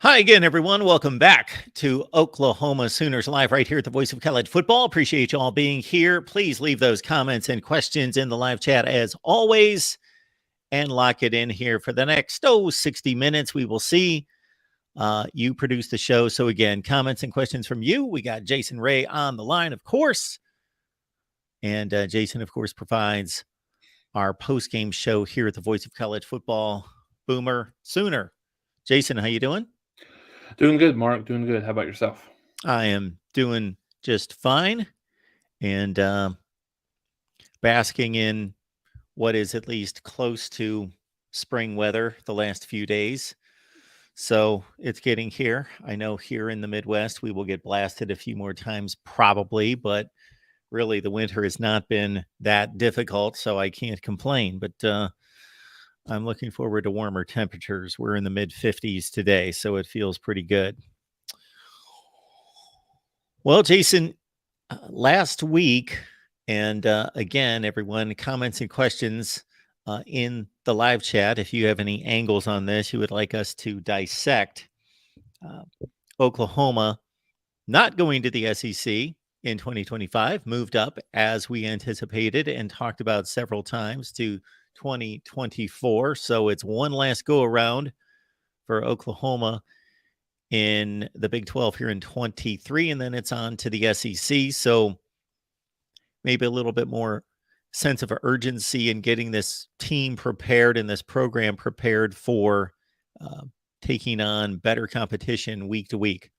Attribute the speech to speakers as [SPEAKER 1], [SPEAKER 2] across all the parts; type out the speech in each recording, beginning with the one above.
[SPEAKER 1] Hi again, everyone. Welcome back to Oklahoma Sooners Live right here at the Voice of College Football. Appreciate you all being here. Please leave those comments and questions in the live chat as always and lock it in here for the next 60 minutes. We will see. You produce the show. So again, comments and questions from you. We got Jason Ray on the line, of course. And Jason, of course, provides our post-game show here at the Voice of College Football. Boomer Sooner. Jason, how you doing?
[SPEAKER 2] Doing good, Mark. Doing good. How about yourself?
[SPEAKER 1] I am doing just fine and basking in what is at least close to spring weather the last few days. So it's getting here. I know here in the Midwest, we will get blasted a few more times probably, but really the winter has not been that difficult, so I can't complain. But I'm looking forward to warmer temperatures. We're in the mid 50s today, so it feels pretty good. Well, Jason, last week, and again, everyone, comments and questions in the live chat. If you have any angles on this you would like us to dissect, Oklahoma not going to the SEC in 2025, moved up as we anticipated and talked about several times to 2024. So it's one last go around for Oklahoma in the Big 12 here in 23, and then it's on to the SEC. So maybe a little bit more sense of urgency in getting this team prepared and this program prepared for taking on better competition week to week.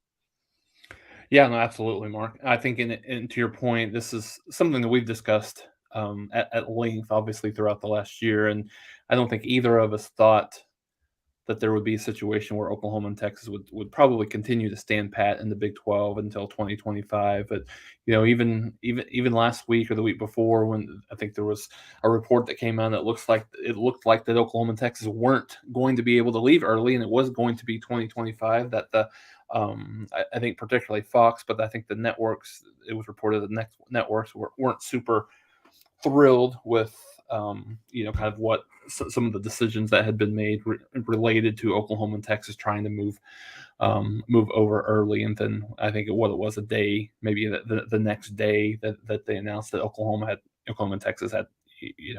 [SPEAKER 2] Yeah, no, absolutely, Mark. I think, and to your point, this is something that we've discussed at length, obviously, throughout the last year. And I don't think either of us thought that there would be a situation where Oklahoma and Texas would probably continue to stand pat in the Big 12 until 2025. But even last week or the week before, when I think there was a report that came out that looked like that Oklahoma and Texas weren't going to be able to leave early, and it was going to be 2025. That the I think particularly Fox, but I think the networks, it was reported the next networks weren't super thrilled with kind of what some of the decisions that had been made related to Oklahoma and Texas trying to move over early. And then I think it was a day, maybe the next day that they announced that Oklahoma and Texas had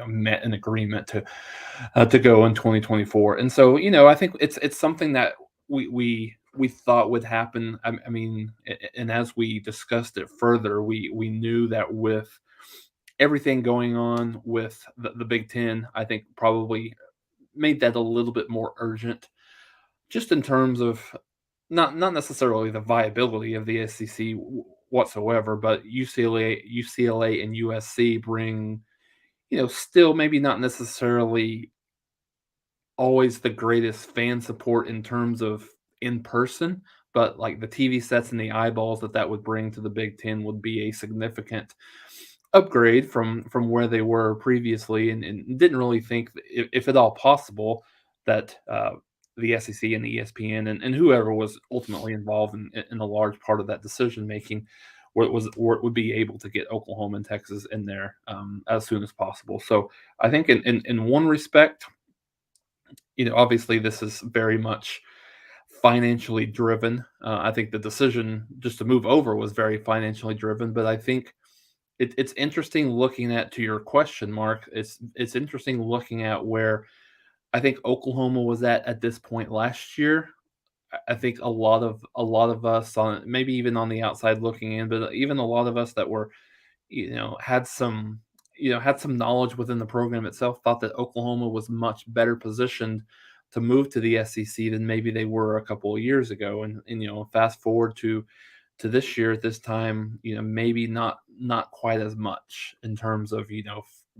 [SPEAKER 2] met an agreement to go in 2024. And so I think it's something that we thought would happen. I mean, and as we discussed it further, we knew that with everything going on with the Big Ten, I think probably made that a little bit more urgent, just in terms of not necessarily the viability of the SEC whatsoever, but UCLA, and USC bring, still maybe not necessarily always the greatest fan support in terms of in person, but like the TV sets and the eyeballs that would bring to the Big Ten would be a significant upgrade from where they were previously, and didn't really think, if at all possible, that the SEC and the ESPN and whoever was ultimately involved in a large part of that decision making would be able to get Oklahoma and Texas in there as soon as possible. So I think in one respect, obviously this is very much financially driven. I think the decision just to move over was very financially driven, but I think it's interesting looking at, to your question, Mark. It's interesting looking at where I think Oklahoma was at this point last year. I think a lot of us, on maybe even on the outside looking in, but even a lot of us that were, had some knowledge within the program itself, thought that Oklahoma was much better positioned to move to the SEC than maybe they were a couple of years ago. And fast forward to this year at this time, maybe not quite as much in terms of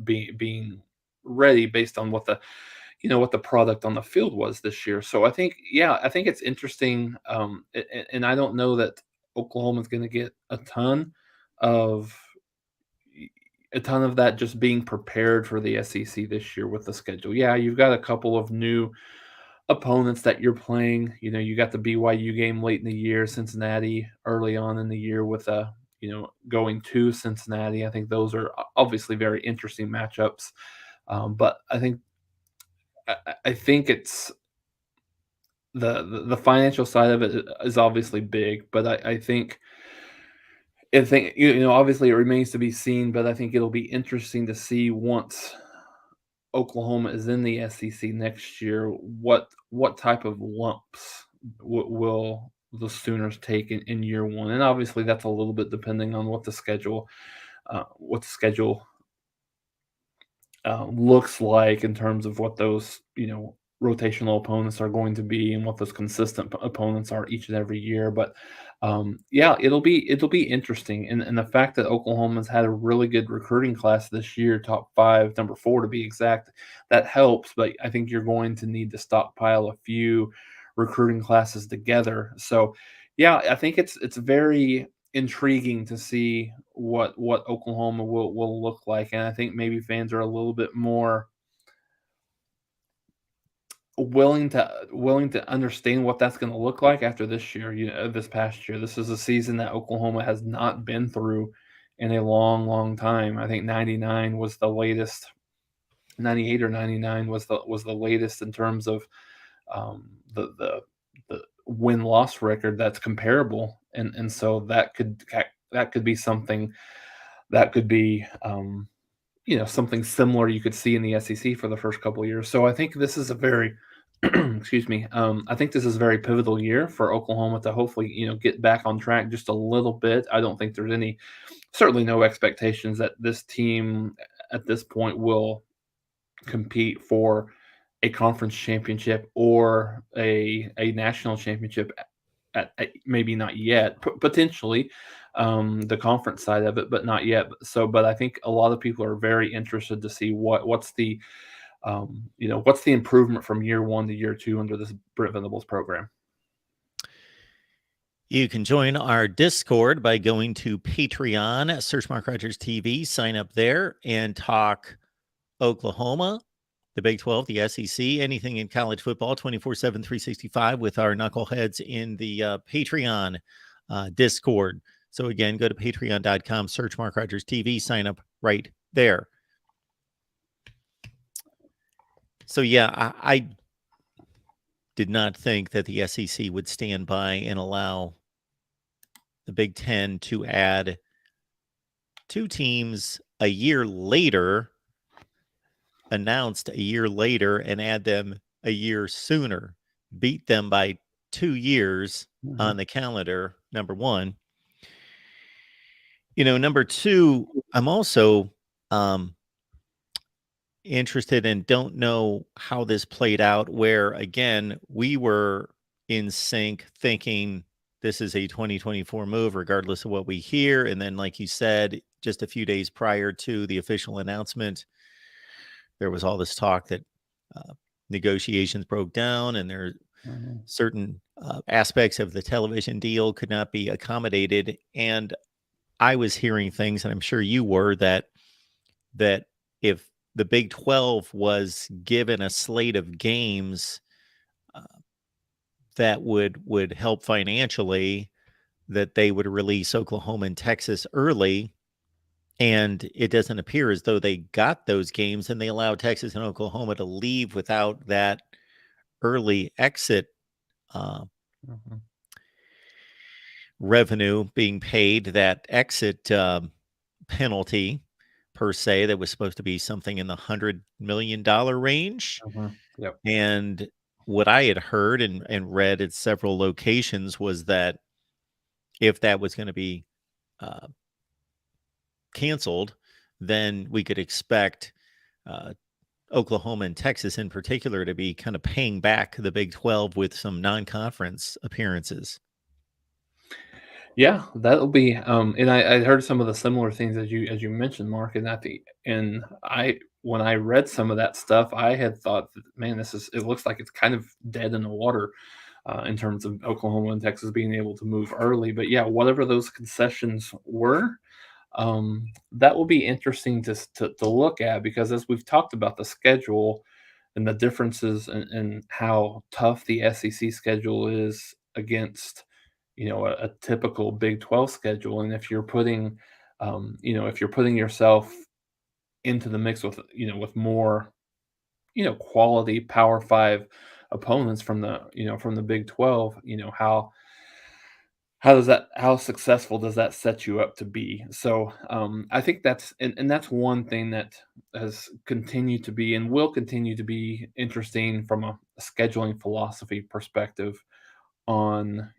[SPEAKER 2] being ready based on what the product on the field was this year. So I think it's interesting, and I don't know that Oklahoma's going to get a ton of that just being prepared for the SEC this year with the schedule. Yeah, you've got a couple of new opponents that you're playing. You got the BYU game late in the year, Cincinnati early on in the year with going to Cincinnati. I think those are obviously very interesting matchups. But I think it's the financial side of it is obviously big, but I think obviously it remains to be seen, but I think it'll be interesting to see once Oklahoma is in the SEC next year, what type of lumps will the Sooners take in year one, and obviously that's a little bit depending on what the schedule looks like in terms of what those rotational opponents are going to be and what those consistent opponents are each and every year. But yeah, it'll be interesting, and the fact that Oklahoma's had a really good recruiting class this year, top five, number four to be exact, that helps. But I think you're going to need to stockpile a few recruiting classes together. So yeah, I think it's very intriguing to see what Oklahoma will look like, and I think maybe fans are a little bit more willing to understand what that's going to look like after this year. This past year, this is a season that Oklahoma has not been through in a long, long time. I think 99 was the latest. 98 or 99 was the latest in terms of um, the win loss record that's comparable, and so that could be something that could be something similar you could see in the SEC for the first couple of years. So I think this is a very excuse me. I think this is a very pivotal year for Oklahoma to hopefully get back on track just a little bit. I don't think there's certainly no expectations that this team at this point will compete for a conference championship or a national championship at maybe not yet, potentially the conference side of it, but not yet. So, but I think a lot of people are very interested to see what's the improvement from year one to year two under this Brent Venables program.
[SPEAKER 1] You can join our Discord by going to Patreon, search Mark Rogers TV, sign up there, and talk Oklahoma, the Big 12, the SEC, anything in college football, 24/7, 365 with our knuckleheads in the Patreon Discord. So again, go to patreon.com, search Mark Rogers TV, sign up right there. So yeah, I did not think that the SEC would stand by and allow the Big Ten to add two teams a year later, announced a year later, and add them a year sooner, beat them by 2 years on the calendar, number one. Number two, I'm also interested and don't know how this played out, where again, we were in sync thinking this is a 2024 move, regardless of what we hear. And then, like you said, just a few days prior to the official announcement, there was all this talk that negotiations broke down and there are certain aspects of the television deal could not be accommodated. And I was hearing things, and I'm sure you were, that if the Big 12 was given a slate of games that would help financially, that they would release Oklahoma and Texas early. And it doesn't appear as though they got those games, and they allowed Texas and Oklahoma to leave without that early exit revenue being paid, that exit penalty per se, that was supposed to be something in the $100 million range.
[SPEAKER 2] Yep.
[SPEAKER 1] And what I had heard and read at several locations was that if that was going to be canceled, then we could expect Oklahoma and Texas in particular to be kind of paying back the Big 12 with some non-conference appearances.
[SPEAKER 2] Yeah, that'll be. And I heard some of the similar things as you mentioned, Mark. When I read some of that stuff, I had thought that, man, it looks like it's kind of dead in the water in terms of Oklahoma and Texas being able to move early. But yeah, whatever those concessions were, that will be interesting to look at, because as we've talked about the schedule and the differences and how tough the SEC schedule is against a typical Big 12 schedule. And if you're putting yourself into the mix with more quality Power 5 opponents from the Big 12. How successful does that set you up to be? So I think that's one thing that has continued to be and will continue to be interesting from a scheduling philosophy perspective on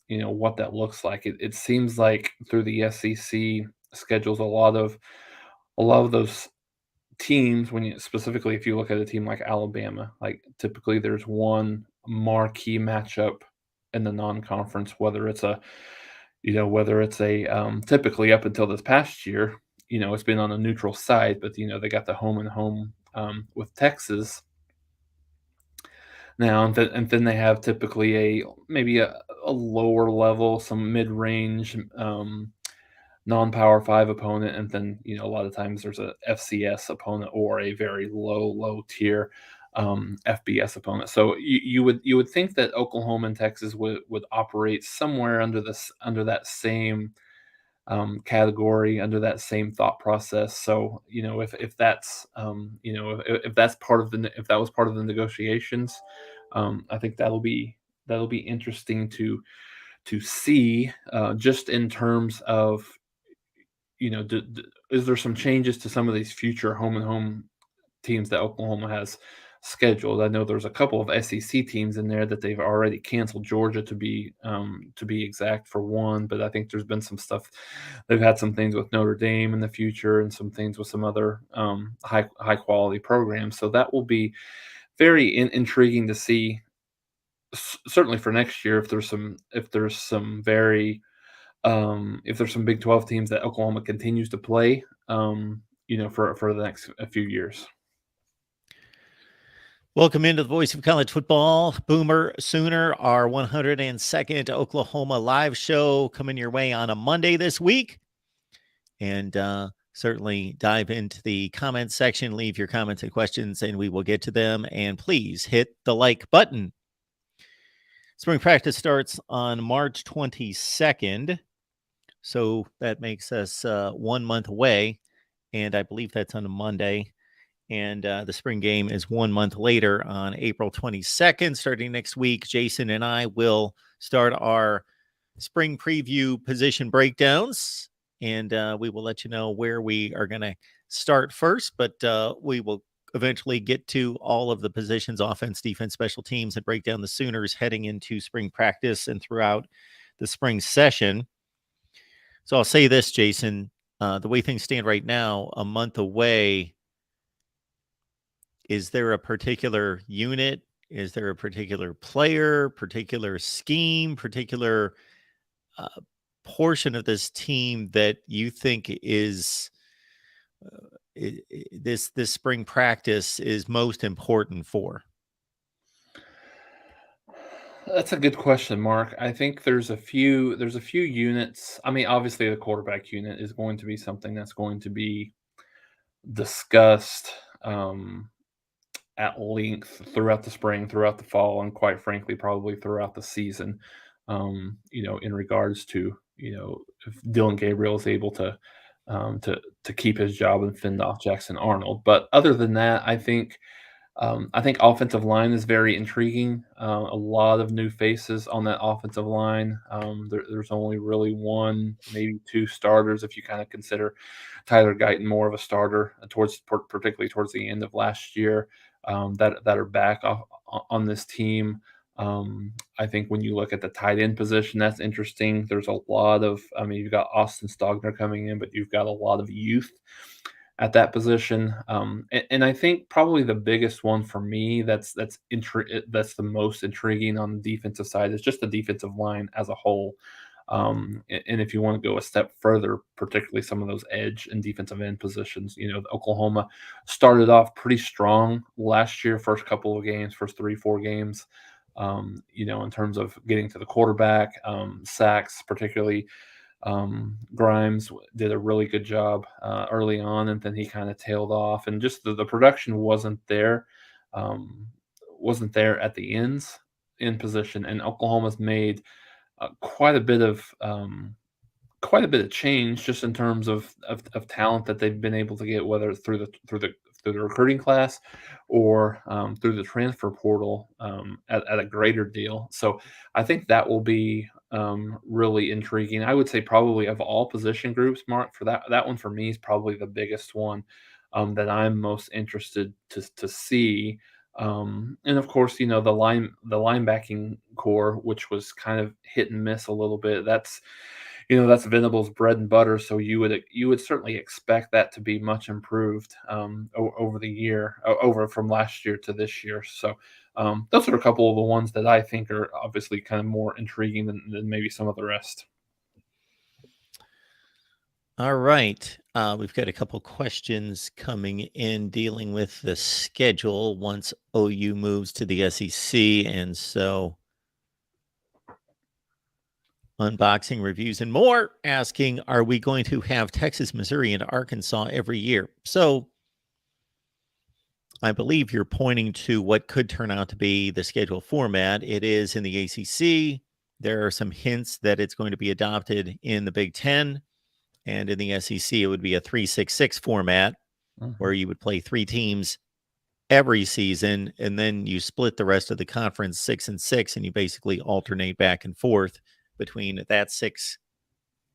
[SPEAKER 2] what that looks like. It seems like through the SEC schedules a lot of those teams, when you specifically if you look at a team like Alabama, like typically there's one marquee matchup in the non-conference, whether it's a typically up until this past year, it's been on a neutral site, but they got the home and home with Texas now, and then they have typically maybe a lower level, some mid-range non-power five opponent, and then a lot of times there's a FCS opponent or a very low tier FBS opponent. So you would think that Oklahoma and Texas would operate somewhere under that same category, under that same thought process. So if that's if that's part of if that was part of the negotiations, I think that'll be interesting to see, just in terms of is there some changes to some of these future home and home teams that Oklahoma has scheduled? I know there's a couple of SEC teams in there that they've already canceled. Georgia to be exact for one, but I think there's been some stuff. They've had some things with Notre Dame in the future, and some things with some other high quality programs. So that will be very intriguing to see. Certainly for next year, if there's some Big 12 teams that Oklahoma continues to play, for the next few years.
[SPEAKER 1] Welcome into the Voice of College Football, Boomer Sooner, our 102nd Oklahoma live show coming your way on a Monday this week. And certainly dive into the comments section, leave your comments and questions, and we will get to them. And please hit the like button. Spring practice starts on March 22nd. So that makes us 1 month away. And I believe that's on a Monday. And the spring game is 1 month later on April 22nd. Starting next week, Jason and I will start our spring preview position breakdowns. And we will let you know where we are going to start first. But we will eventually get to all of the positions, offense, defense, special teams, and break down the Sooners heading into spring practice and throughout the spring session. So I'll say this, Jason, the way things stand right now, a month away, is there a particular unit? Is there a particular player, particular scheme, particular portion of this team that you think is this spring practice is most important for?
[SPEAKER 2] That's a good question, Mark. I think there's a few units. I mean, obviously the quarterback unit is going to be something that's going to be discussed at length throughout the spring, throughout the fall, and quite frankly, probably throughout the season. In regards to if Dylan Gabriel is able to keep his job and fend off Jackson Arnold. But other than that, I think offensive line is very intriguing. A lot of new faces on that offensive line. There's only really one, maybe two starters if you kind of consider Tyler Guyton more of a starter particularly towards the end of last year, that are back on this team. I think when you look at the tight end position, that's interesting. There's a lot of, you've got Austin Stogner coming in, but you've got a lot of youth at that position. And I think probably the biggest one for me that's the most intriguing on the defensive side is just the defensive line as a whole. And if you want to go a step further, particularly some of those edge and defensive end positions, Oklahoma started off pretty strong last year, first 3-4 games, in terms of getting to the quarterback, sacks, particularly. Grimes did a really good job early on, and then he kind of tailed off, and just the production wasn't there at the ends in position. And Oklahoma's made quite a bit of change just in terms of talent that they've been able to get, whether it's through through the recruiting class or through the transfer portal at a greater deal. So I think that will be really intriguing. I would say probably of all position groups, Mark, for that one for me is probably the biggest one that I'm most interested to see. And of course, the linebacking core, which was kind of hit and miss a little bit. That's Venable's bread and butter. So you would certainly expect that to be much improved over the year, over from last year to this year. So those are a couple of the ones that I think are obviously kind of more intriguing than maybe some of the rest.
[SPEAKER 1] All right. We've got a couple questions coming in dealing with the schedule once OU moves to the SEC. And so, unboxing, reviews, and more asking, are we going to have Texas, Missouri, and Arkansas every year? So, I believe you're pointing to what could turn out to be the schedule format. It is in the ACC. There are some hints that it's going to be adopted in the Big Ten. And in the SEC, it would be a 3-6-6 format where you would play 3 teams every season, and then you split the rest of the conference 6-6, and you basically alternate back and forth between that 6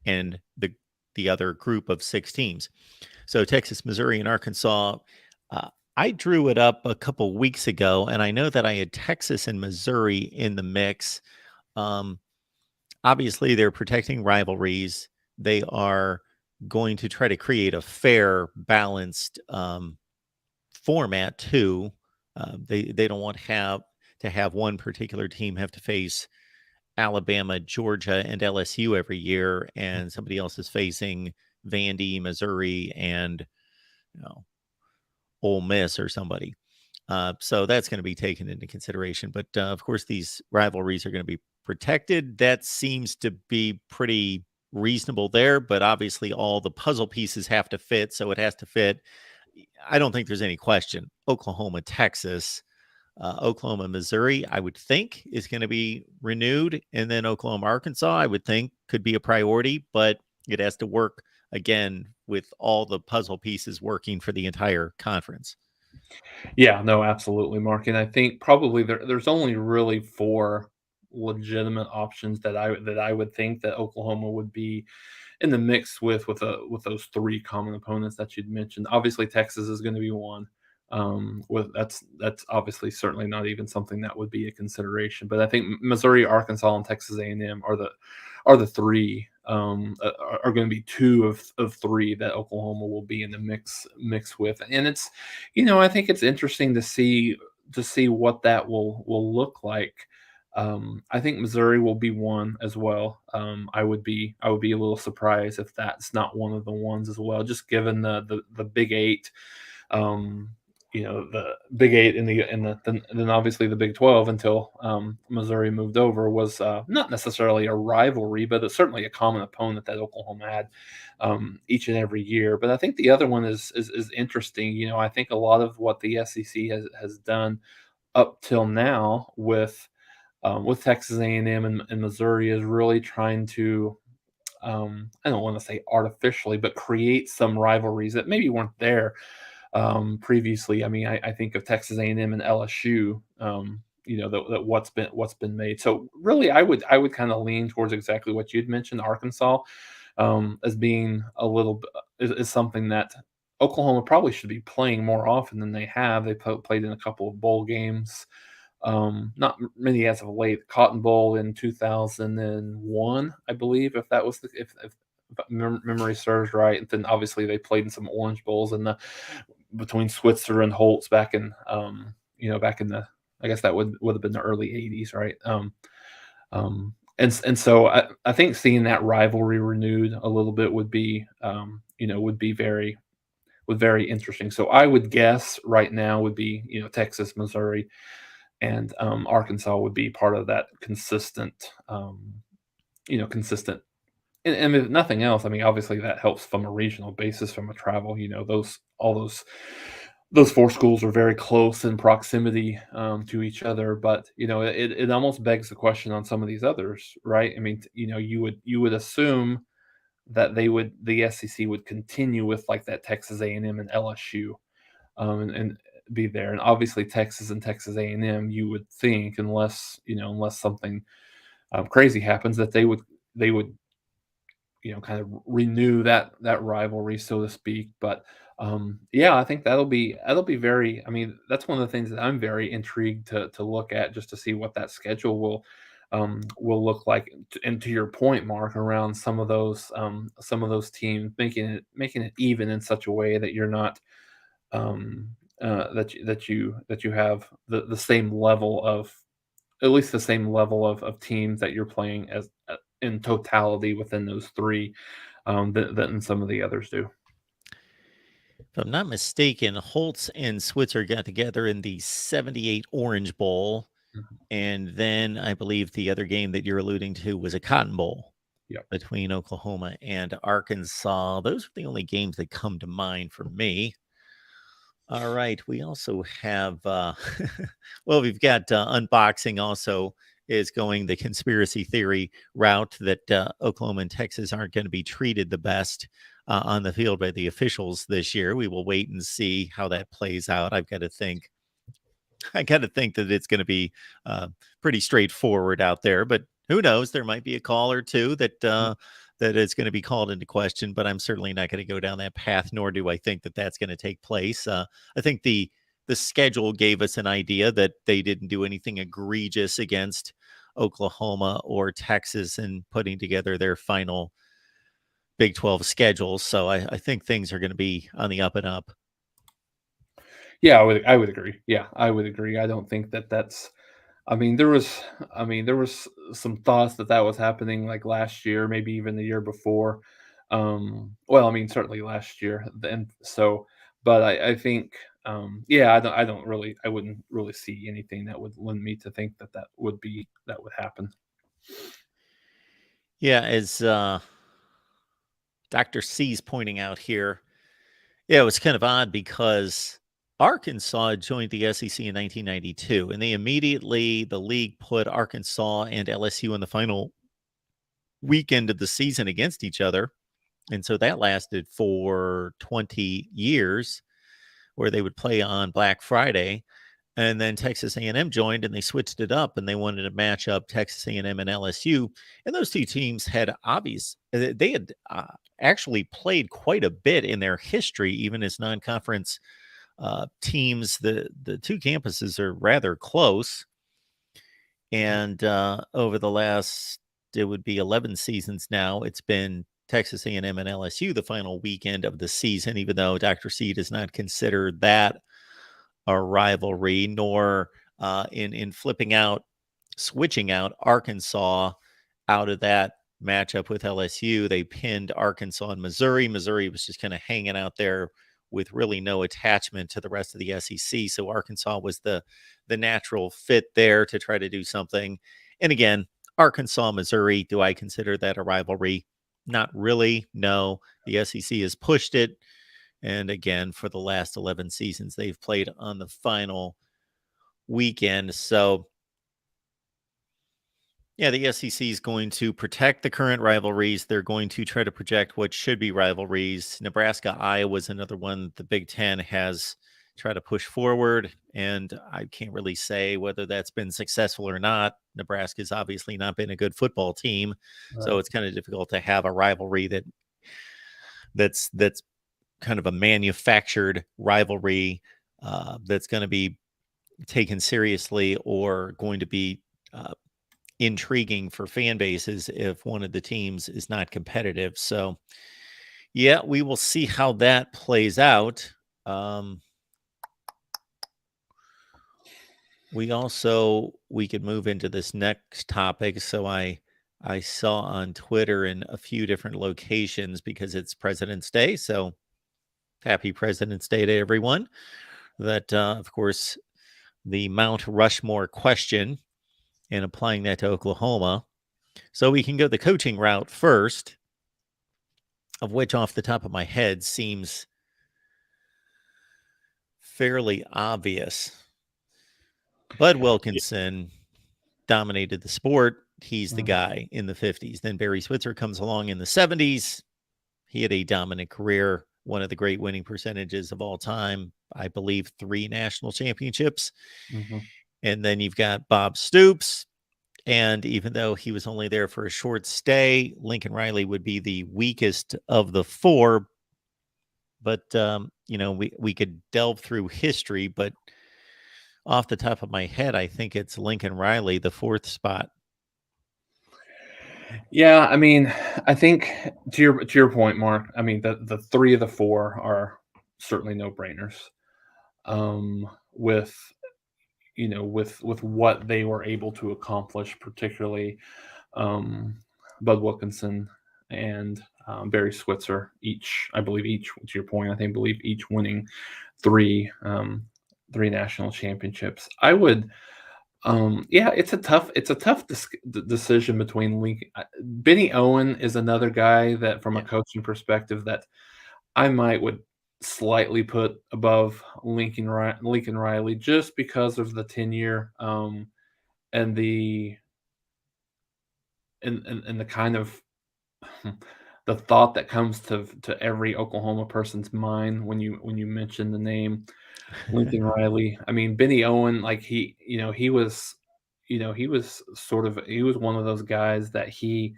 [SPEAKER 1] and the other group of 6 teams. So Texas, Missouri, and Arkansas. I drew it up a couple weeks ago, and I know that I had Texas and Missouri in the mix. Obviously, they're protecting rivalries. They are going to try to create a fair, balanced format too. They don't want to have one particular team have to face Alabama, Georgia, and LSU every year, and somebody else is facing Vandy, Missouri, and Ole Miss or somebody. So that's going to be taken into consideration. But of course, these rivalries are going to be protected. That seems to be pretty reasonable there, but obviously all the puzzle pieces have to fit. So it has to fit. I don't think there's any question. Oklahoma, Texas, Oklahoma, Missouri, I would think is going to be renewed. And then Oklahoma, Arkansas, I would think could be a priority, but it has to work again with all the puzzle pieces working for the entire conference.
[SPEAKER 2] Yeah, no, absolutely, Mark. And I think probably there's only really 4 legitimate options that I would think that Oklahoma would be in the mix with those 3 common opponents that you'd mentioned. Obviously, Texas is going to be one. With that's obviously certainly not even something that would be a consideration. But I think Missouri, Arkansas, and Texas A&M are the 3 are going to be 2 of 3 that Oklahoma will be in the mix with. And I think it's interesting to see what that will look like. I think Missouri will be one as well. I would be a little surprised if that's not one of the ones as well, just given the Big Eight. Um, the Big Eight then obviously the Big 12 until Missouri moved over was not necessarily a rivalry, but it's certainly a common opponent that Oklahoma had each and every year. But I think the other one is interesting. I think a lot of what the SEC has done up till now with Texas A&M and Missouri is really trying to, I don't want to say artificially, but create some rivalries that maybe weren't there previously. I mean, I think of Texas A&M and LSU. That what's been made. So really, I would kind of lean towards exactly what you'd mentioned, Arkansas, as being a little is something that Oklahoma probably should be playing more often than they have. They played in a couple of bowl games. Not many as of late. Cotton Bowl in 2001, I believe, if that was if memory serves right. And then obviously they played in some Orange Bowls in the between Switzer and Holtz back in the, I guess that would have been the early 80s, right? And so I think seeing that rivalry renewed a little bit would be very interesting. So I would guess right now would be Texas, Missouri, and Arkansas would be part of that consistent. And if nothing else, I mean, obviously that helps from a regional basis, from a travel. Those 4 schools are very close in proximity to each other, but it almost begs the question on some of these others, right? I mean, you would assume that the SEC would continue with like that Texas A&M and LSU and be there. And obviously Texas and Texas A&M, you would think, unless something crazy happens, that they would kind of renew that rivalry, so to speak. But yeah, I think that'll be very. I mean, that's one of the things that I'm very intrigued to look at, just to see what that schedule will look like. And to your point, Mark, around some of those teams making it even in such a way that you're not that you have the same level of, at least the same level of teams that you're playing as in totality within those three, than some of the others do.
[SPEAKER 1] If I'm not mistaken, Holtz and Switzer got together in the 78 Orange Bowl.
[SPEAKER 2] Mhm.
[SPEAKER 1] And then I believe the other game that you're alluding to was a Cotton Bowl
[SPEAKER 2] Yep.
[SPEAKER 1] between Oklahoma and Arkansas. Those are the only games that come to mind for me. All right. We also have, well, we've got unboxing also is going the conspiracy theory route that Oklahoma and Texas aren't going to be treated the best on the field by the officials this year. We will wait and see how that plays out. I got to think that it's going to be pretty straightforward out there, but who knows? There might be a call or two that is going to be called into question, but I'm certainly not going to go down that path, nor do I think that that's going to take place. I think the schedule gave us an idea that they didn't do anything egregious against Oklahoma or Texas in putting together their final Big 12 schedules. So I think things are going to be on the up and up.
[SPEAKER 2] Yeah, I would agree. Yeah, I would agree. I don't think that that's. I mean, there was some thoughts that was happening like last year, maybe even the year before. Well, I mean, certainly last year. Then so, but I think, yeah, I wouldn't really see anything that would lend me to think that would happen.
[SPEAKER 1] Yeah, as Dr. C's pointing out here, yeah, it was kind of odd because Arkansas joined the SEC in 1992, and the league put Arkansas and LSU in the final weekend of the season against each other. And so that lasted for 20 years where they would play on Black Friday. And then Texas A&M joined and they switched it up and they wanted to match up Texas A&M and LSU. And those two teams had they had actually played quite a bit in their history, even as non-conference teams. The two campuses are rather close. And over the last, it would be 11 seasons now, it's been Texas A&M and LSU the final weekend of the season, even though Dr. C does not consider that a rivalry, nor in switching out Arkansas out of that matchup with LSU. They pinned Arkansas and Missouri. Missouri was just kind of hanging out there with really no attachment to the rest of the SEC. So Arkansas was the natural fit there to try to do something. And again, Arkansas, Missouri, do I consider that a rivalry? Not really. No, the SEC has pushed it. And again, for the last 11 seasons, they've played on the final weekend. So, yeah, the SEC is going to protect the current rivalries. They're going to try to project what should be rivalries. Nebraska, Iowa is another one the Big Ten has tried to push forward. And I can't really say whether that's been successful or not. Nebraska's obviously not been a good football team. So
[SPEAKER 2] Right.
[SPEAKER 1] it's kind of difficult to have a rivalry that's kind of a manufactured rivalry that's going to be taken seriously or going to be intriguing for fan bases if one of the teams is not competitive. So, yeah, we will see how that plays out. We could move into this next topic. So I saw on Twitter in a few different locations because it's President's Day. So happy President's Day to everyone. That of course the Mount Rushmore question and applying that to Oklahoma. So we can go the coaching route first, of which off the top of my head seems fairly obvious. Bud Wilkinson dominated the sport. He's the
[SPEAKER 2] Mhm.
[SPEAKER 1] guy in the 50s. Then Barry Switzer comes along in the 70s. He had a dominant career, one of the great winning percentages of all time. I believe, 3 national championships.
[SPEAKER 2] Mhm.
[SPEAKER 1] And then you've got Bob Stoops. And even though he was only there for a short stay, Lincoln Riley would be the weakest of the 4. But, we could delve through history, but off the top of my head, I think it's Lincoln Riley, the 4th spot.
[SPEAKER 2] Yeah, I mean, I think to your point, Mark, I mean, the 3 of the 4 are certainly no-brainers. With with what they were able to accomplish, particularly um, Bud Wilkinson and Barry Switzer, I believe each, to your point, believe each winning 3 3 national championships. I would yeah, it's a tough decision between Lincoln. Benny Owen is another guy that, from a
[SPEAKER 1] Yeah.
[SPEAKER 2] coaching perspective, that I might would slightly put above Lincoln Riley, just because of the tenure, and the kind of the thought that comes to every Oklahoma person's mind when you mention the name Lincoln Riley. I mean, Benny Owen, like, he was one of those guys that he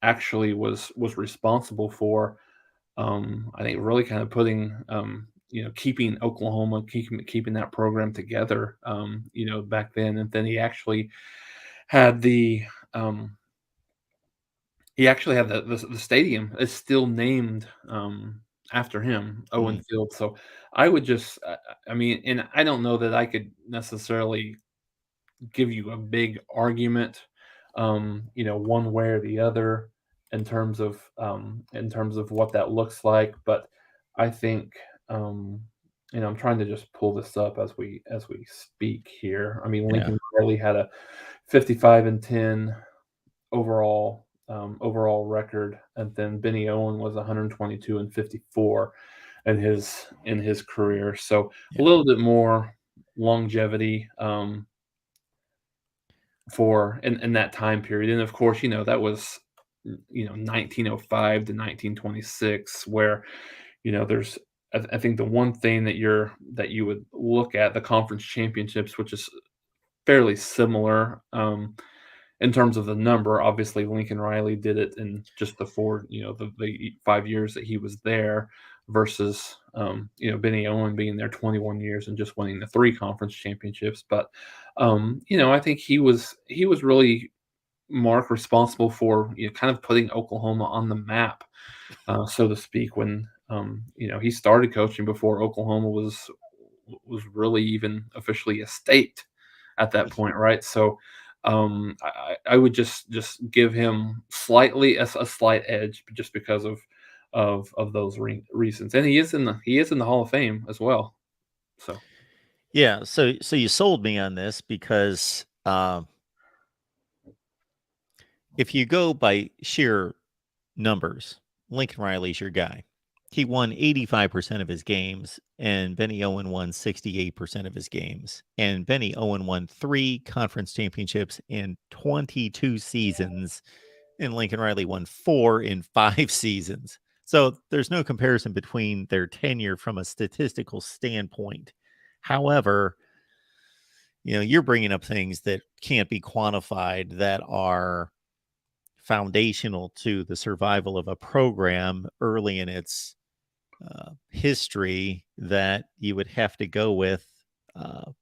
[SPEAKER 2] actually was responsible for, I think, really kind of putting, keeping Oklahoma, keeping that program together, back then. And then had the, um, he actually had the stadium is still named, after him, Owen
[SPEAKER 1] Mm,
[SPEAKER 2] Field. So I would just, I mean, and I don't know that I could necessarily give you a big argument, one way or the other, in terms of what that looks like. But I think, I'm trying to just pull this up as we speak here. I mean,
[SPEAKER 1] yeah.
[SPEAKER 2] Lincoln Riley had a 55-10 overall record, and then Benny Owen was 122-54 in his career. So a
[SPEAKER 1] Yeah.
[SPEAKER 2] little bit more longevity, for in that time period. And of course, that was 1905 to 1926, where there's, I think, the one thing that you would look at, the conference championships, which is fairly similar, in terms of the number. Obviously, Lincoln Riley did it in just the 5 years that he was there, versus Benny Owen being there 21 years and just winning the 3 conference championships. But I think he was really, Mark, responsible for, kind of putting Oklahoma on the map, so to speak, when he started coaching before Oklahoma was really even officially a state at that point, right? So I would just give him slightly a slight edge, just because of those reasons. And he is in the Hall of Fame as well. So
[SPEAKER 1] Yeah. So you sold me on this because if you go by sheer numbers, Lincoln Riley's your guy. He won 85% of his games, and Benny Owen won 68% of his games. And Benny Owen won 3 conference championships in 22 seasons, and Lincoln Riley won 4 in 5 seasons. So there's no comparison between their tenure from a statistical standpoint. However, you're bringing up things that can't be quantified, that are foundational to the survival of a program early in its history, that you would have to go with, uh,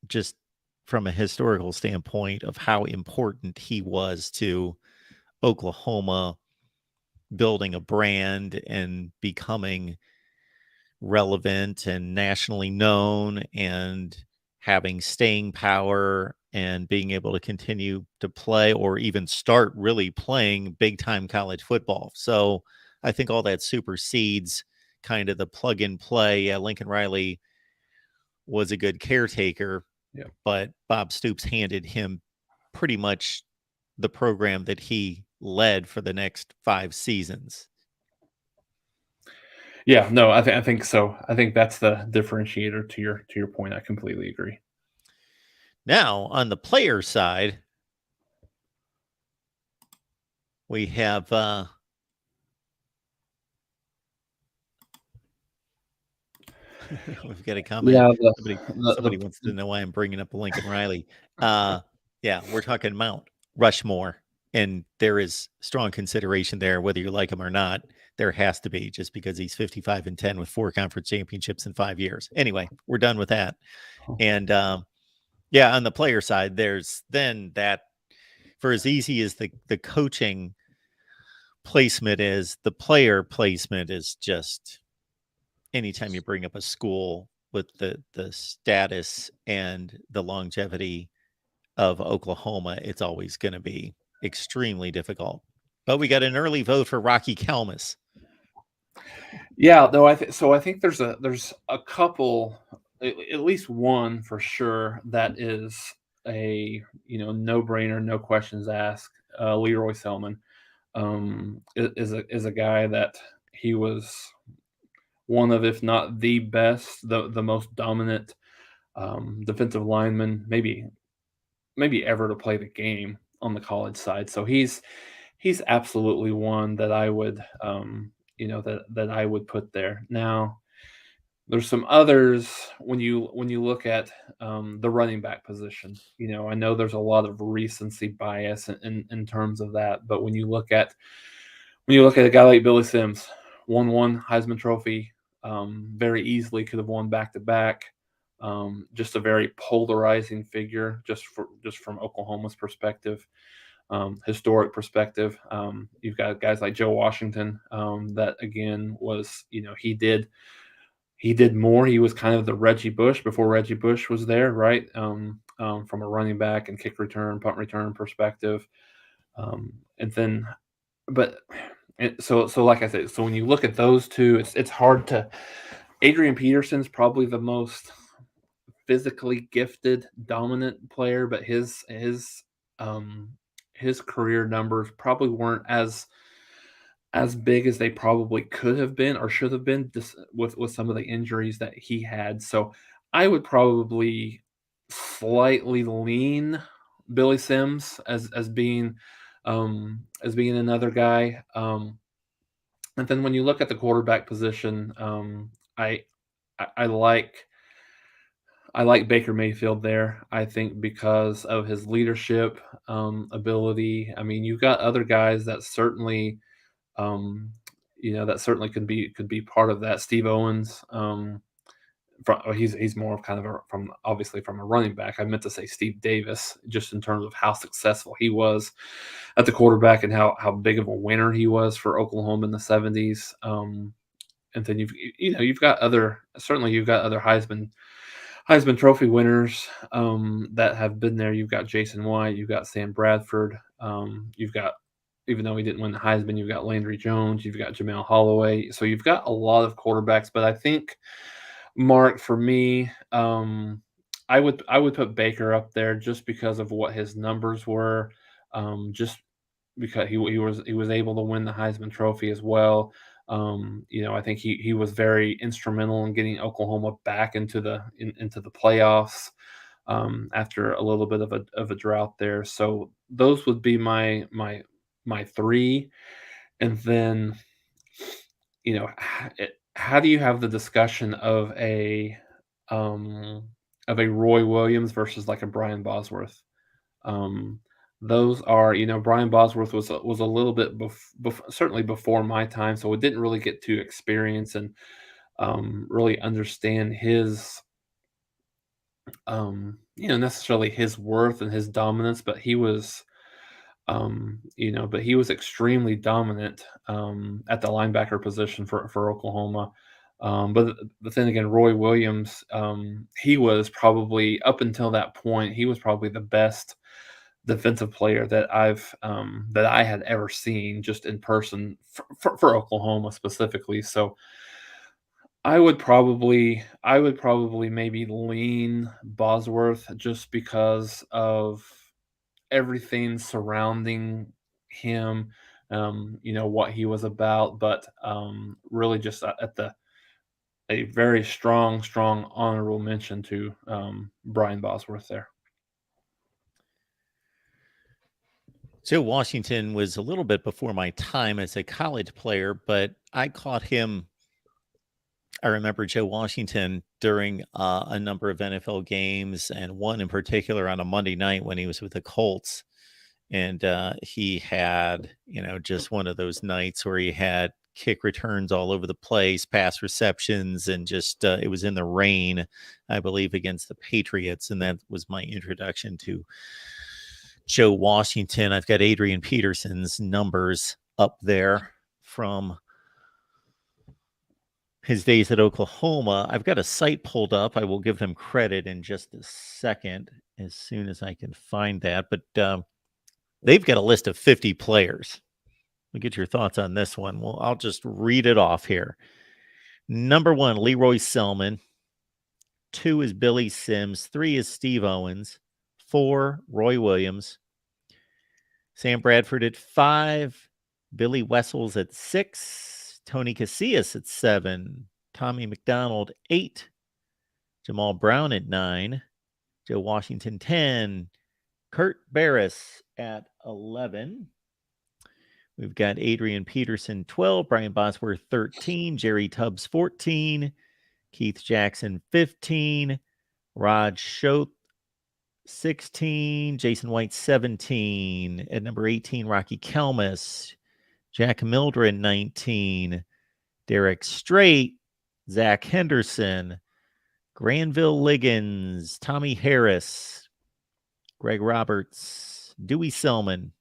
[SPEAKER 1] just from a historical standpoint, of how important he was to Oklahoma building a brand and becoming relevant and nationally known, and having staying power, and being able to continue to play, or even start really playing big time college football. So I think all that supersedes kind of the plug and play. Yeah, Lincoln Riley was a good caretaker,
[SPEAKER 2] yeah.
[SPEAKER 1] but Bob Stoops handed him pretty much the program that he led for the next 5 seasons.
[SPEAKER 2] Yeah, no, I think so. I think that's the differentiator to your point. I completely agree.
[SPEAKER 1] Now, on the player side, we have We've got a comment.
[SPEAKER 2] Yeah,
[SPEAKER 1] Somebody wants to know why I'm bringing up Lincoln Riley. Yeah, we're talking Mount Rushmore, and there is strong consideration there, whether you like him or not. There has to be, just because he's 55-10 with 4 conference championships in 5 years. Anyway, we're done with that. And yeah, on the player side, there's then that, for as easy as the coaching placement is, the player placement is just, anytime you bring up a school with the status and the longevity of Oklahoma, it's always going to be extremely difficult. But we got an early vote for Rocky Kalmus.
[SPEAKER 2] Yeah, no, I think there's a couple, at least one for sure, that is a no brainer, no questions asked. Leroy Selman is a guy that he was one of, if not the best, the most dominant defensive lineman, maybe ever to play the game on the college side. So he's absolutely one that I would that I would put there. Now there's some others when you look at the running back position. I know there's a lot of recency bias in terms of that, but when you look at a guy like Billy Sims, won Heisman Trophy, very easily could have won back to back. Just a very polarizing figure, just from Oklahoma's perspective, historic perspective. You've got guys like Joe Washington, that again was, he did more. He was kind of the Reggie Bush before Reggie Bush was there, right? From a running back and kick return, punt return perspective. And then, but so like I said, so when you look at those two, it's hard to. Adrian Peterson's probably the most physically gifted, dominant player, but his career numbers probably weren't as big as they probably could have been or should have been, just with some of the injuries that he had. So I would probably slightly lean Billy Sims as being another guy. And then when you look at the quarterback position, I I like Baker Mayfield there. I think because of his leadership ability. I mean, you've got other guys that certainly, that certainly could be part of that. Steve Owens, he's more of kind of from obviously from a running back. I meant to say Steve Davis, just in terms of how successful he was at the quarterback and how big of a winner he was for Oklahoma in the '70s. And then you've got other Heisman Trophy winners that have been there. You've got Jason White, you've got Sam Bradford, you've got, even though he didn't win the Heisman, you've got Landry Jones, you've got Jamel Holloway. So you've got a lot of quarterbacks, but I think, Mark, for me, I would put Baker up there just because of what his numbers were, just because he was able to win the Heisman Trophy as well. I think he was very instrumental in getting Oklahoma back into the playoffs after a little bit of a drought there. So those would be my three, and then how do you have the discussion of a Roy Williams versus like a Brian Bosworth? Those are, Brian Bosworth was a little bit certainly before my time, so it didn't really get to experience and really understand his, necessarily his worth and his dominance, but he was, extremely dominant at the linebacker position for Oklahoma. But then again, Roy Williams, he was probably, up until that point, he was probably the best defensive player that I had ever seen just in person for Oklahoma specifically. So I would probably maybe lean Bosworth just because of everything surrounding him, what he was about, but really just at a very strong honorable mention to Brian Bosworth there.
[SPEAKER 1] Joe Washington was a little bit before my time as a college player, but I caught him I remember Joe Washington during a number of NFL games, and one in particular on a Monday night when he was with the Colts. And he had, just one of those nights where he had kick returns all over the place, pass receptions, and just it was in the rain, I believe, against the Patriots. And that was my introduction to Joe Washington. I've got Adrian Peterson's numbers up there from his days at Oklahoma. I've got a site pulled up. I will give them credit in just a second as soon as I can find that. But they've got a list of 50 players. We'll get your thoughts on this one. Well, I'll just read it off here. Number 1, Leroy Selman. 2 is Billy Sims. 3 is Steve Owens. 4, Roy Williams. Sam Bradford at 5. Billy Wessels at 6. Tony Casillas at 7. Tommy McDonald 8. Jamal Brown at 9. Joe Washington 10. Kurt Barris at 11. We've got Adrian Peterson 12. Brian Bosworth 13. Jerry Tubbs 14. Keith Jackson 15. Rod Schoth 16. Jason White 17. At number 18, Rocky Kelmus. Jack Mildred 19. Derek Strait. Zach Henderson. Granville Liggins. Tommy Harris. Greg Roberts. Dewey Selman.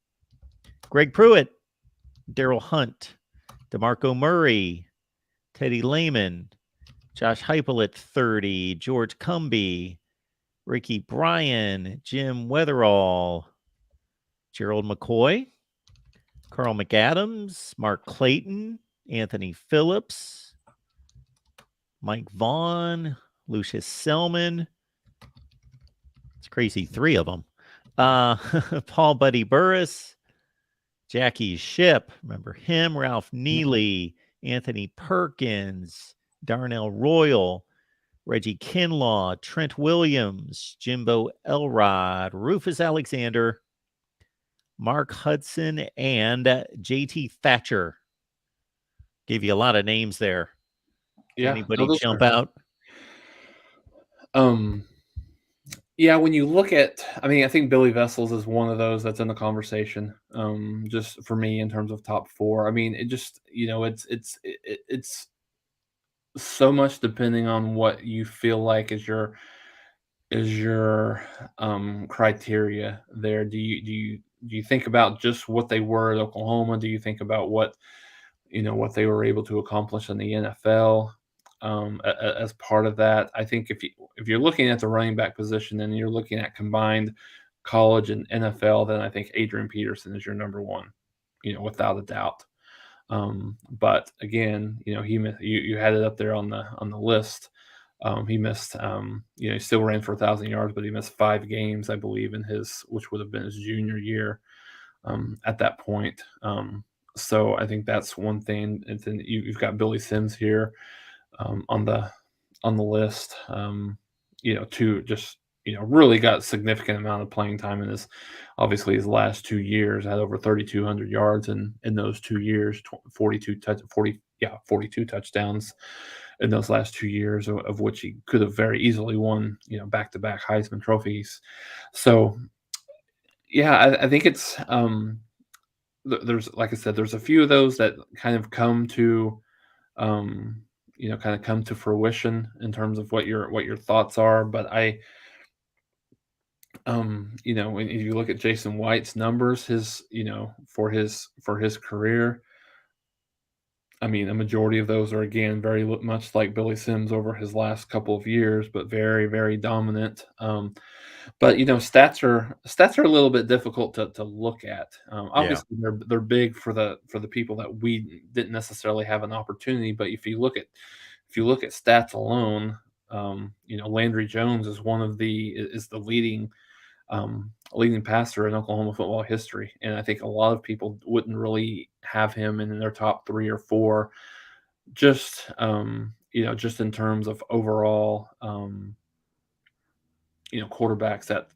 [SPEAKER 1] Greg Pruitt. Daryl Hunt. DeMarco Murray. Teddy Lehman. Josh Heupel at 30. George Cumby. Ricky Bryan. Jim Weatherall. Gerald McCoy. Carl McAdams. Mark Clayton. Anthony Phillips. Mike Vaughn. Lucius Selman. It's crazy, 3 of them. Paul Buddy Burris. Jackie Shipp, remember him. Ralph Neely. Anthony Perkins. Darnell Royal. Reggie Kinlaw. Trent Williams. Jimbo Elrod. Rufus Alexander. Mark Hudson. And JT Thatcher. Gave you a lot of names there.
[SPEAKER 2] Yeah.
[SPEAKER 1] Anybody jump out?
[SPEAKER 2] Yeah, when you look at, I think Billy Vessels is one of those that's in the conversation. Just for me in terms of top 4. It just, it's so much depending on what you feel like is your criteria there. Do you think about just what they were at Oklahoma? Do you think about what they were able to accomplish in the NFL? As part of that, I think if you're looking at the running back position and you're looking at combined college and NFL, then I think Adrian Peterson is your number 1, without a doubt. But again, you had it up there on the list. He missed, he still ran for 1,000 yards, but he missed 5 games, I believe, which would have been his junior year at that point. So I think that's one thing. And then you've got Billy Sims here. On the list, really got a significant amount of playing time in his last 2 years. Had over 3,200 yards in those 2 years, 42 touchdowns in those last 2 years, of which he could have very easily won, back-to-back Heisman trophies. So, yeah, I think it's there's, like I said, there's a few of those that kind of come to come to fruition in terms of what your thoughts are. But when you look at Jason White's numbers, for his career, a majority of those are, again, very much like Billy Sims over his last couple of years, but very, very dominant. But stats are a little bit difficult to look at. Obviously, they're big for the people that we didn't necessarily have an opportunity. But if you look at stats alone, Landry Jones is the leading passer in Oklahoma football history, and I think a lot of people wouldn't really have him in their top 3 or 4. Just just in terms of overall, quarterbacks that,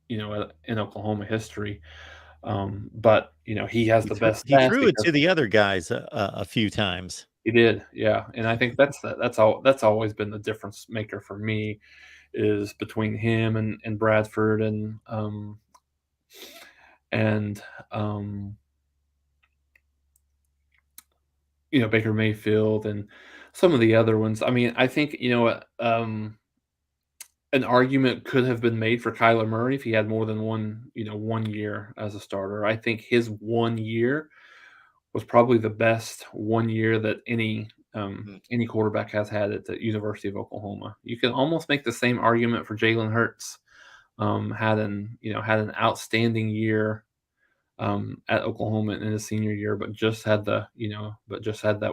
[SPEAKER 2] in Oklahoma history. But he has the best.
[SPEAKER 1] He threw it to the other guys a few times.
[SPEAKER 2] He did, yeah, and I think that's always been the difference maker for me is between him and Bradford and um, Baker Mayfield and some of the other ones. I mean, I think an argument could have been made for Kyler Murray if he had more than one year as a starter. I think his 1 year was probably the best 1 year that
[SPEAKER 1] Mm.
[SPEAKER 2] any quarterback has had at the University of Oklahoma. You can almost make the same argument for Jalen Hurts. Had an outstanding year at Oklahoma in his senior year, but just had that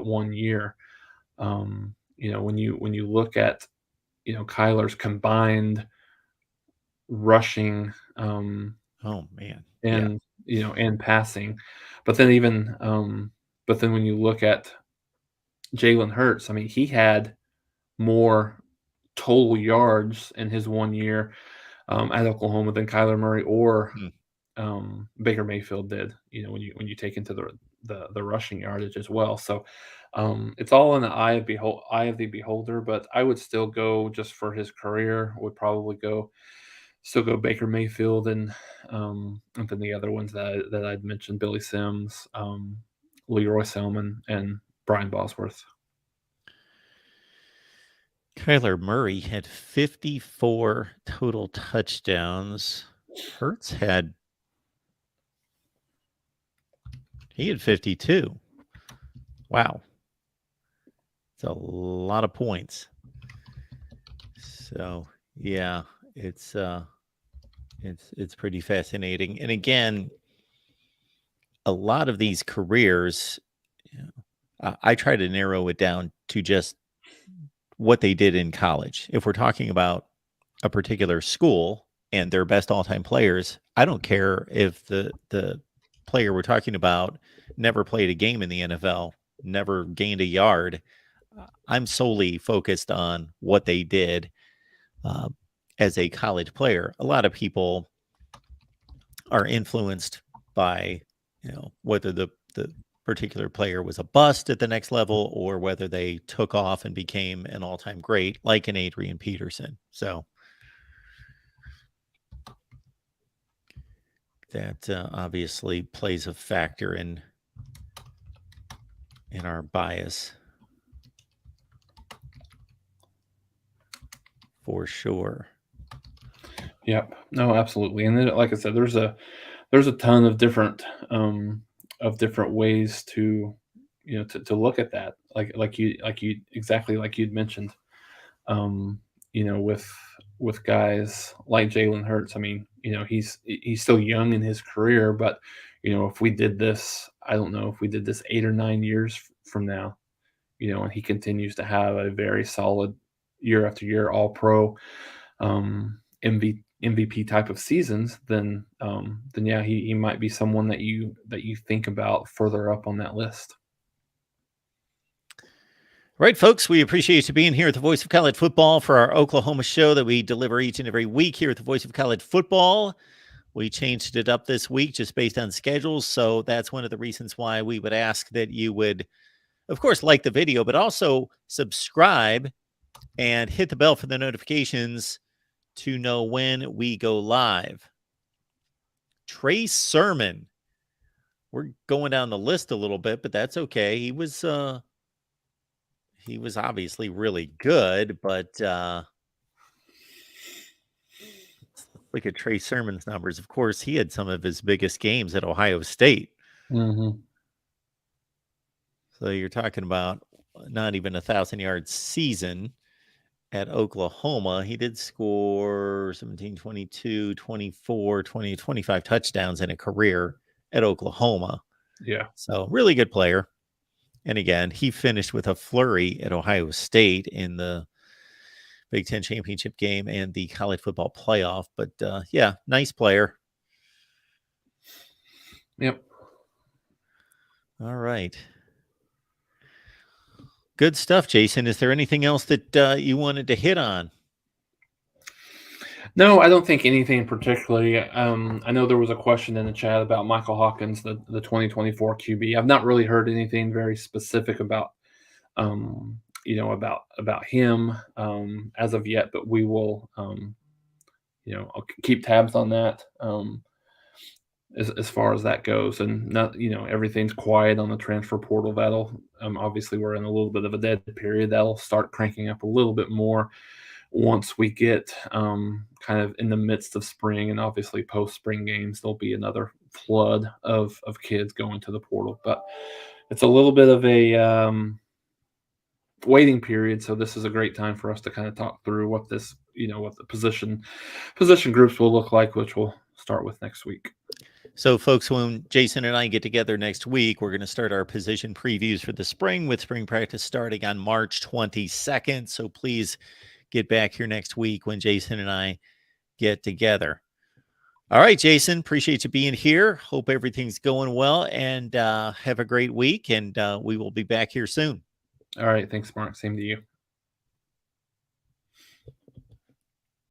[SPEAKER 2] 1 year. When you look at Kyler's combined rushing
[SPEAKER 1] Oh man, yeah.
[SPEAKER 2] and passing, but then when you look at Jalen Hurts, I mean, he had more total yards in his 1 year at Oklahoma than Kyler Murray or
[SPEAKER 1] Mm.
[SPEAKER 2] Baker Mayfield did. When you take into the rushing yardage as well. So it's all in the eye of the beholder. But I would still go just for his career. Would probably still go Baker Mayfield and then the other ones that I'd mentioned: Billy Sims, Leroy Selman, and Brian Bosworth.
[SPEAKER 1] Kyler Murray had 54 total touchdowns. Hertz had 52. Wow. It's a lot of points. So, yeah, it's pretty fascinating. And again, a lot of these careers, I try to narrow it down to just what they did in college. If we're talking about a particular school and their best all-time players, I don't care if the player we're talking about never played a game in the NFL, never gained a yard. I'm solely focused on what they did as a college player. A lot of people are influenced by, whether the particular player was a bust at the next level or whether they took off and became an all-time great, like an Adrian Peterson. So that obviously plays a factor in our bias for sure.
[SPEAKER 2] Yep. No, absolutely. And then, like I said, there's a ton of different ways to look at that. Like you exactly like you'd mentioned. Um, with guys like Jalen Hurts. I mean, he's still young in his career, but if we did this, I don't know if we did this 8 or 9 years from now, and he continues to have a very solid year after year All Pro, MVP type of seasons, then yeah, he might be someone that you think about further up on that list.
[SPEAKER 1] Right, folks, we appreciate you being here at the Voice of College Football for our Oklahoma show that we deliver each and every week here at the Voice of College Football. We changed it up this week just based on schedules, so that's one of the reasons why we would ask that you would, of course, like the video, but also subscribe and hit the bell for the notifications to know when we go live. Trey Sermon. We're going down the list a little bit, but that's okay. He was obviously really good, but look at Trey Sermon's numbers. Of course, he had some of his biggest games at Ohio State.
[SPEAKER 2] Mm-hmm.
[SPEAKER 1] So you're talking about not even 1,000-yard season at Oklahoma. He did score 17, 22, 24, 20, 25 touchdowns in a career at Oklahoma.
[SPEAKER 2] Yeah.
[SPEAKER 1] So really good player. And again, he finished with a flurry at Ohio State in the Big Ten championship game and the college football playoff. But yeah, nice player.
[SPEAKER 2] Yep.
[SPEAKER 1] All right. Good stuff, Jason. Is there anything else that you wanted to hit on?
[SPEAKER 2] No, I don't think anything particularly. I know there was a question in the chat about Michael Hawkins, the 2024 QB. I've not really heard anything very specific about about him as of yet, but we will, I'll keep tabs on that. As far as that goes, and not, everything's quiet on the transfer portal. That'll obviously we're in a little bit of a dead period. That'll start cranking up a little bit more once we get kind of in the midst of spring, and obviously post spring games there'll be another flood of kids going to the portal. But it's a little bit of a waiting period, so this is a great time for us to kind of talk through what this, what the position groups will look like, which we'll start with next week.
[SPEAKER 1] So, folks, when Jason and I get together next week, we're going to start our position previews for the spring, with spring practice starting on March 22nd. So please get back here next week when Jason and I get together. All right, Jason, appreciate you being here. Hope everything's going well, and have a great week, and we will be back here soon.
[SPEAKER 2] All right. Thanks, Mark. Same to you.